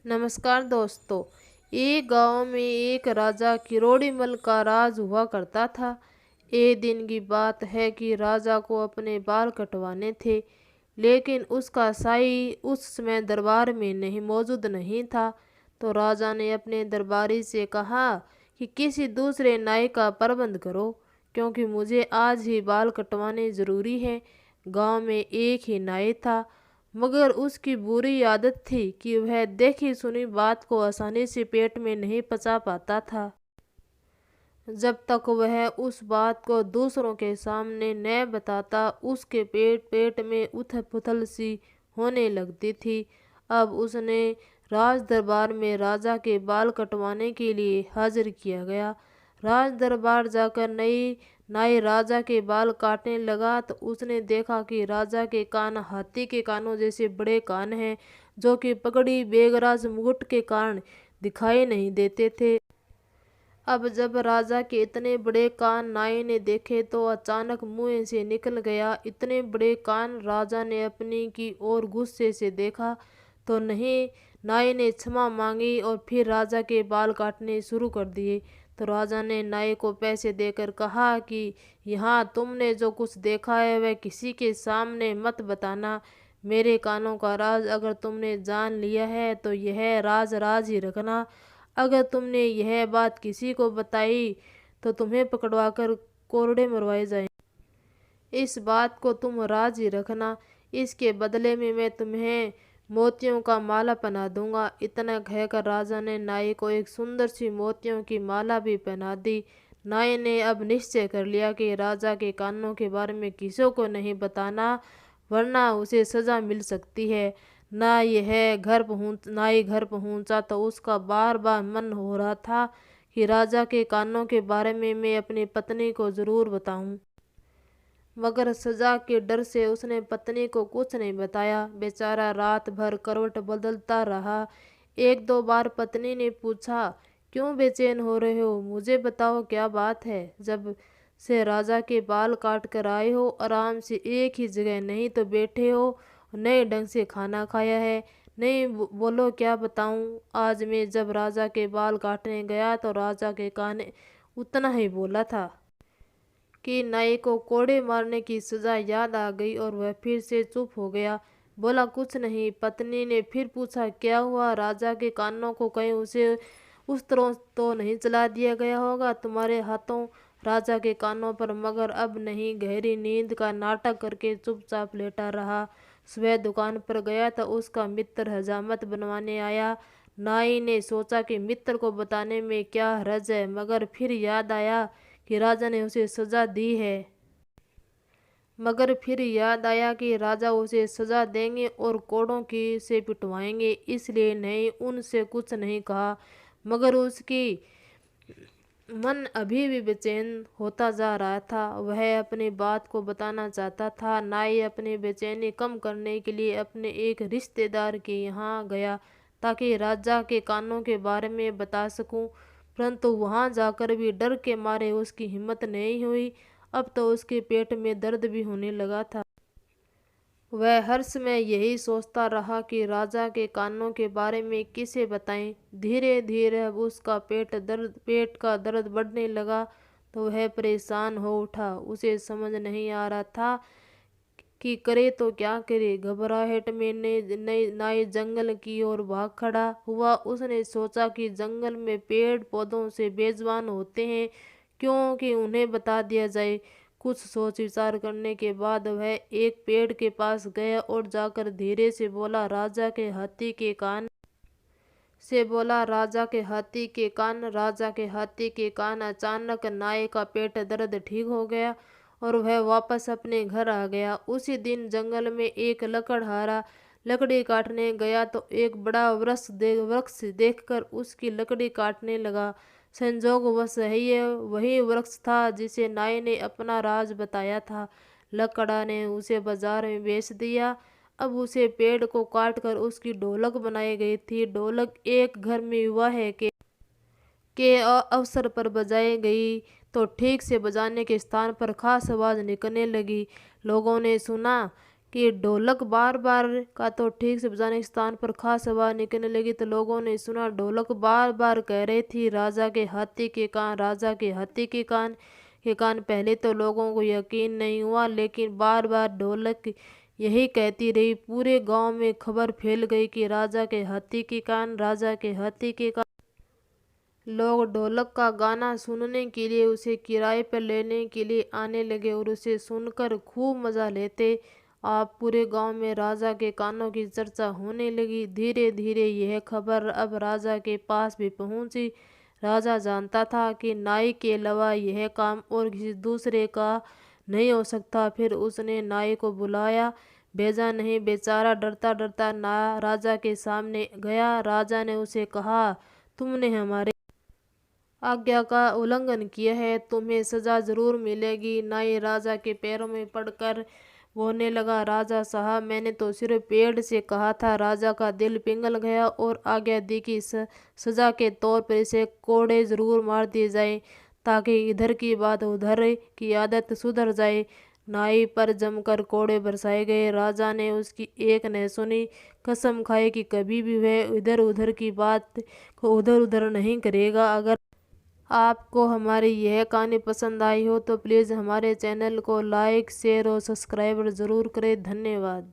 नमस्कार दोस्तों। एक गांव में एक राजा किरोड़ीमल का राज हुआ करता था। एक दिन की बात है कि राजा को अपने बाल कटवाने थे, लेकिन उसका साई उस समय दरबार में नहीं मौजूद नहीं था। तो राजा ने अपने दरबारी से कहा कि किसी दूसरे नाई का प्रबंध करो, क्योंकि मुझे आज ही बाल कटवाने जरूरी है। गांव में एक ही नाई था, मगर उसकी बुरी आदत थी कि वह देखी सुनी बात को आसानी से पेट में नहीं पचा पाता था। जब तक वह उस बात को दूसरों के सामने न बताता, उसके पेट पेट में उथल पुथल सी होने लगती थी। अब उसने राज दरबार में राजा के बाल कटवाने के लिए हाजिर किया गया। राज दरबार जाकर नई नाई राजा के बाल काटने लगा तो उसने देखा कि राजा के कान हाथी के कानों जैसे बड़े कान हैं, जो कि पगड़ी बेगराज मुकुट के कारण दिखाई नहीं देते थे। अब जब राजा के इतने बड़े कान नाई ने देखे तो अचानक मुंह से निकल गया, इतने बड़े कान। राजा ने अपनी की ओर गुस्से से देखा तो नहीं। नाई ने क्षमा मांगी और फिर राजा के बाल काटने शुरू कर दिए। तो राजा ने नाई को पैसे देकर कहा कि यहाँ तुमने जो कुछ देखा है वह किसी के सामने मत बताना। मेरे कानों का राज अगर तुमने जान लिया है तो यह राज राज ही रखना। अगर तुमने यह बात किसी को बताई तो तुम्हें पकड़वाकर कोरड़े मरवाए जाएं। इस बात को तुम राज ही रखना। इसके बदले में मैं तुम्हें मोतियों का माला पहना दूंगा। इतना कहकर राजा ने नाई को एक सुंदर सी मोतियों की माला भी पहना दी। नाई ने अब निश्चय कर लिया कि राजा के कानों के बारे में किसी को नहीं बताना, वरना उसे सजा मिल सकती है। नाई घर पहुंचा तो उसका बार बार मन हो रहा था कि राजा के कानों के बारे में मैं अपनी पत्नी को जरूर बताऊं, मगर सजा के डर से उसने पत्नी को कुछ नहीं बताया। बेचारा रात भर करवट बदलता रहा। एक दो बार पत्नी ने पूछा, क्यों बेचैन हो रहे हो, मुझे बताओ क्या बात है। जब से राजा के बाल काट कर आए हो, आराम से एक ही जगह नहीं तो बैठे हो, नए ढंग से खाना खाया है नहीं। बोलो क्या बताऊं। आज मैं जब राजा के बाल काटने गया तो राजा के कान उतना ही बोला था कि नाई को कोड़े मारने की सजा याद आ गई और वह फिर से चुप हो गया, बोला कुछ नहीं। पत्नी ने फिर पूछा, क्या हुआ, राजा के कानों को कहीं उसे उस तरह तो नहीं चला दिया गया होगा तुम्हारे हाथों राजा के कानों पर। मगर अब नहीं, गहरी नींद का नाटक करके चुपचाप लेटा रहा। सुबह दुकान पर गया तो उसका मित्र हजामत बनवाने आया। नाई ने सोचा कि मित्र को बताने में क्या हर्ज है, मगर फिर याद आया कि राजा ने उसे सजा दी है। मगर फिर याद आया कि राजा उसे सजा देंगे और कोड़ों की से पिटवाएंगे, इसलिए नहीं उनसे कुछ नहीं कहा। मगर उसकी मन अभी भी बेचैन होता जा रहा था। वह अपनी बात को बताना चाहता था। नाई अपनी बेचैनी कम करने के लिए अपने एक रिश्तेदार के यहाँ गया ताकि राजा के कानों के बारे में बता सकूं, परंतु वहां जाकर भी डर के मारे उसकी हिम्मत नहीं हुई। अब तो उसके पेट में दर्द भी होने लगा था। वह हर समय यही सोचता रहा कि राजा के कानों के बारे में किसे बताएं। धीरे धीरे अब उसका पेट का दर्द बढ़ने लगा तो वह परेशान हो उठा। उसे समझ नहीं आ रहा था कि करे तो क्या करे। घबराहट में नाई जंगल की ओर भाग खड़ा हुआ। उसने सोचा कि जंगल में पेड़ पौधों से बेजुबान होते हैं, क्योंकि उन्हें बता दिया जाए। कुछ सोच विचार करने के बाद वह एक पेड़ के पास गया और जाकर धीरे से बोला, राजा के हाथी के कान। राजा के हाथी के कान, राजा के हाथी के कान। अचानक नाई का पेट दर्द ठीक हो गया और वह वापस अपने घर आ गया। उसी दिन जंगल में एक लकड़हारा लकड़ी काटने गया तो एक बड़ा वृक्ष देखकर उसकी लकड़ी काटने लगा। संजोगवश वही वृक्ष था जिसे नाई ने अपना राज बताया था। लकड़ा ने उसे बाजार में बेच दिया। अब उसे पेड़ को काटकर उसकी ढोलक बनाई गई थी। ढोलक एक घर में विवाह के अवसर पर बजाई गई तो ठीक से बजाने के स्थान पर खास आवाज निकलने लगी। लोगों ने सुना कि ढोलक बार बार का तो ठीक से बजाने के स्थान पर खास आवाज निकलने लगी। तो लोगों ने सुना ढोलक बार बार कह रही थी, राजा के हाथी के कान, राजा के हाथी के कान के कान। पहले तो लोगों को यकीन नहीं हुआ, लेकिन बार बार ढोलक यही कहती रही। पूरे गांव में खबर फैल गई कि राजा के हाथी के कान, राजा के हाथी के कान। लोग ढोलक का गाना सुनने के लिए उसे किराए पर लेने के लिए आने लगे और उसे सुनकर खूब मजा लेते। आप पूरे गांव में राजा के कानों की चर्चा होने लगी। धीरे धीरे यह खबर अब राजा के पास भी पहुंची। राजा जानता था कि नाई के अलावा यह काम और किसी दूसरे का नहीं हो सकता। फिर उसने नाई को बुलाया। भेजा नहीं, बेचारा डरता डरता ना राजा के सामने गया। राजा ने उसे कहा, तुमने हमारे आज्ञा का उल्लंघन किया है, तुम्हें सजा जरूर मिलेगी। नाई राजा के पैरों में पड़कर बोलने लगा, राजा साहब, मैंने तो सिर्फ पेड़ से कहा था। राजा का दिल पिघल गया और आज्ञा दी कि सजा के तौर पर इसे कोड़े जरूर मार दिए जाए, ताकि इधर की बात उधर की आदत सुधर जाए। नाई पर जमकर कोड़े बरसाए गए। राजा ने उसकी एक न सुनी। कसम खाई कि कभी भी वह इधर उधर की बात को उधर उधर नहीं करेगा। अगर आपको हमारी यह कहानी पसंद आई हो तो प्लीज़ हमारे चैनल को लाइक, शेयर और सब्सक्राइब ज़रूर करें। धन्यवाद।